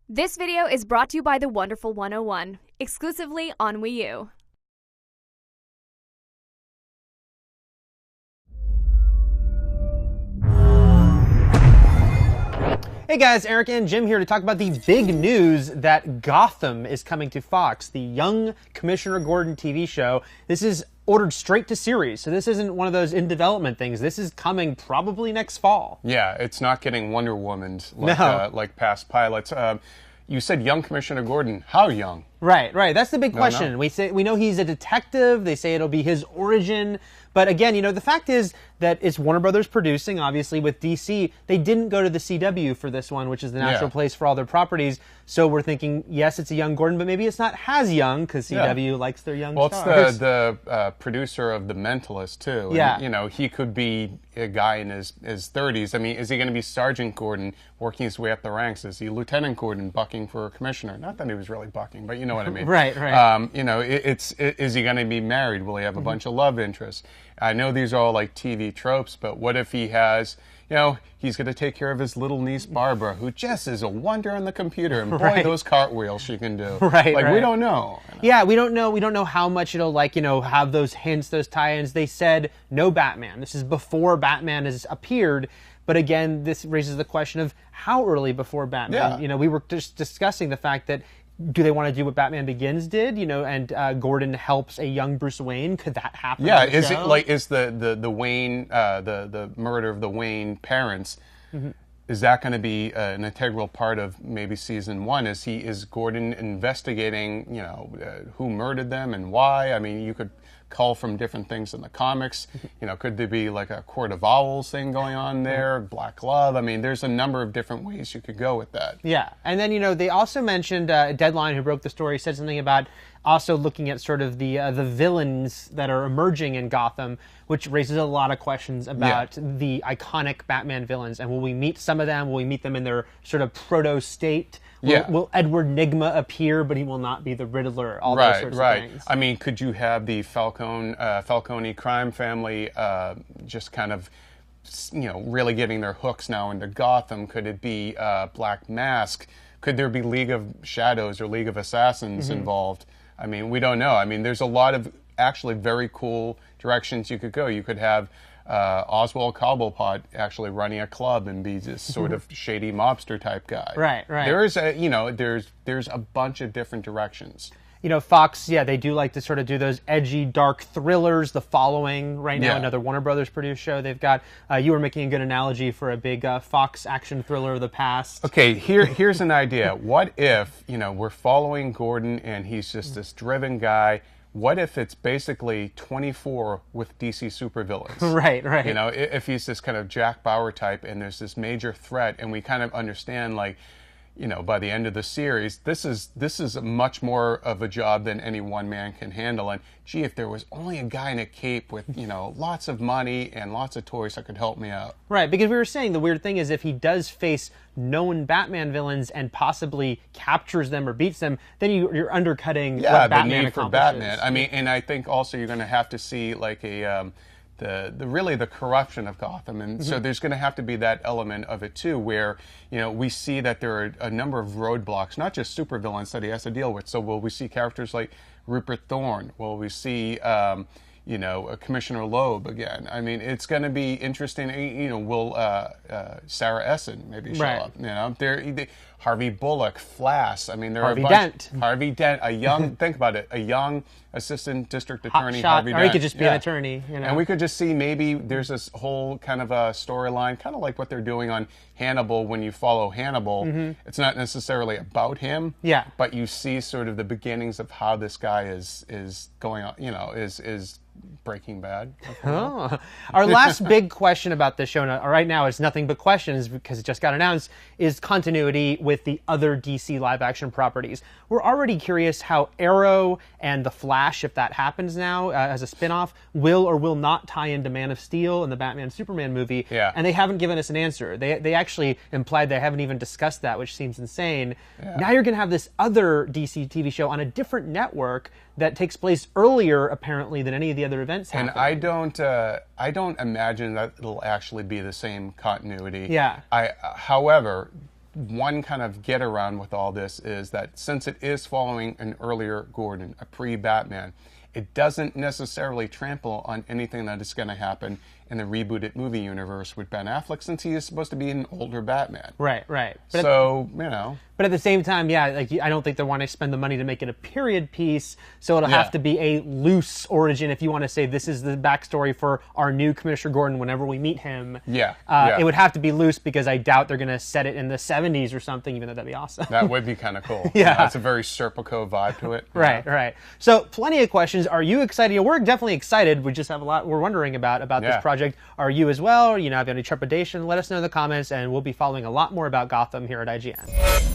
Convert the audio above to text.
This video is brought to you by the Wonderful 101, exclusively on Wii U. Hey guys, Eric and Jim here to talk about the big news that Gotham is coming to Fox, the young Commissioner Gordon TV show. This is ordered straight to series, so this isn't one of those in development things. This is coming probably next fall. Yeah, it's not getting Wonder Woman'd like past pilots. You said young Commissioner Gordon. How young? Right. That's the big question. We know he's a detective. They say it'll be his origin. But again, the fact is that it's Warner Brothers producing, obviously, with DC. They didn't go to the CW for this one, which is the natural place for all their properties. So we're thinking, yes, it's a young Gordon, but maybe it's not as young, because CW likes their young stars. Well, it's the producer of The Mentalist, too. Yeah. And, he could be a guy in his 30s. I mean, is he going to be Sergeant Gordon working his way up the ranks? Is he Lieutenant Gordon bucking for a commissioner? Not that he was really bucking, but you know what I mean. Right. Is he going to be married? Will he have a bunch of love interests? I know these are all like TV tropes, but what if he has, he's going to take care of his little niece Barbara, who just is a wonder on the computer, and boy, those cartwheels she can do. We don't know. Yeah, we don't know. We don't know how much it'll have those hints, those tie-ins. They said no Batman. This is before Batman has appeared. But again, this raises the question of how early before Batman. Yeah. We were just discussing the fact that, do they want to do what Batman Begins did, and Gordon helps a young Bruce Wayne? Could that happen? Yeah, is the Wayne, the murder of the Wayne parents, is that going to be an integral part of maybe season 1? Is Gordon investigating, who murdered them and why? I mean, you could call from different things in the comics. Could there be like a Court of Owls thing going on there? Black Glove? I mean, there's a number of different ways you could go with that. Yeah, and then they also mentioned Deadline, who broke the story, said something about also looking at sort of the villains that are emerging in Gotham, which raises a lot of questions about the iconic Batman villains. And will we meet some of them? Will we meet them in their sort of proto state? Will Edward Nygma appear, but he will not be the Riddler? All those sorts of things. I mean, could you have the Falcone crime family just kind of, really getting their hooks now into Gotham? Could it be Black Mask? Could there be League of Shadows or League of Assassins involved? I mean, we don't know. I mean, there's a lot of actually very cool directions you could go. You could have Oswald Cobblepot actually running a club and be this sort of shady mobster type guy. Right. There's a bunch of different directions. Fox, they do like to sort of do those edgy, dark thrillers. The Following right now, another Warner Brothers produced show they've got. You were making a good analogy for a big Fox action thriller of the past. Okay, here's an idea. What if, we're following Gordon and he's just this driven guy. What if it's basically 24 with DC supervillains? Right. If he's this kind of Jack Bauer type and there's this major threat and we kind of understand, like, by the end of the series, this is much more of a job than any one man can handle. And gee, if there was only a guy in a cape with, lots of money and lots of toys that could help me out. Right, because we were saying the weird thing is if he does face known Batman villains and possibly captures them or beats them, then you're undercutting what Batman the need for accomplishes. Batman. I mean, and I think also you're going to have to see like a the corruption of Gotham, and so there's going to have to be that element of it too, where we see that there are a number of roadblocks, not just supervillains that he has to deal with. So will we see characters like Rupert Thorne? Will we see Commissioner Loeb again? I mean, it's going to be interesting. Will Sarah Essen maybe show up? Harvey Bullock, Flass. I mean, there Harvey are Dent. Harvey Dent, a young. Think about it, a young assistant district attorney, Harvey Dent. Or he could just be an attorney. And we could just see maybe there's this whole kind of a storyline, kind of like what they're doing on Hannibal. When you follow Hannibal, it's not necessarily about him. But you see sort of the beginnings of how this guy is going on. Is Breaking Bad. Our last big question about this show right now is nothing but questions because it just got announced, is continuity with the other DC live-action properties. We're already curious how Arrow and The Flash, if that happens now as a spin-off, will or will not tie into Man of Steel and the Batman-Superman movie. And they haven't given us an answer. They actually implied they haven't even discussed that, which seems insane. Now you're going to have this other DC TV show on a different network that takes place earlier, apparently, than any of the other events happen. And I don't imagine that it'll actually be the same continuity. Yeah. However, one kind of get around with all this is that since it is following an earlier Gordon, a pre-Batman, it doesn't necessarily trample on anything that is going to happen in the rebooted movie universe with Ben Affleck, since he is supposed to be an older Batman. Right. But so, you know. But at the same time, yeah, like I don't think they want to spend the money to make it a period piece, so it'll have to be a loose origin if you want to say this is the backstory for our new Commissioner Gordon whenever we meet him. It would have to be loose because I doubt they're going to set it in the 70s or something, even though that'd be awesome. That would be kind of cool. Yeah. It's a very Serpico vibe to it. Right. So plenty of questions. Are you excited? Yeah, we're definitely excited. We just have a lot we're wondering about this project. Are you as well? Have you any trepidation? Let us know in the comments, and we'll be following a lot more about Gotham here at IGN.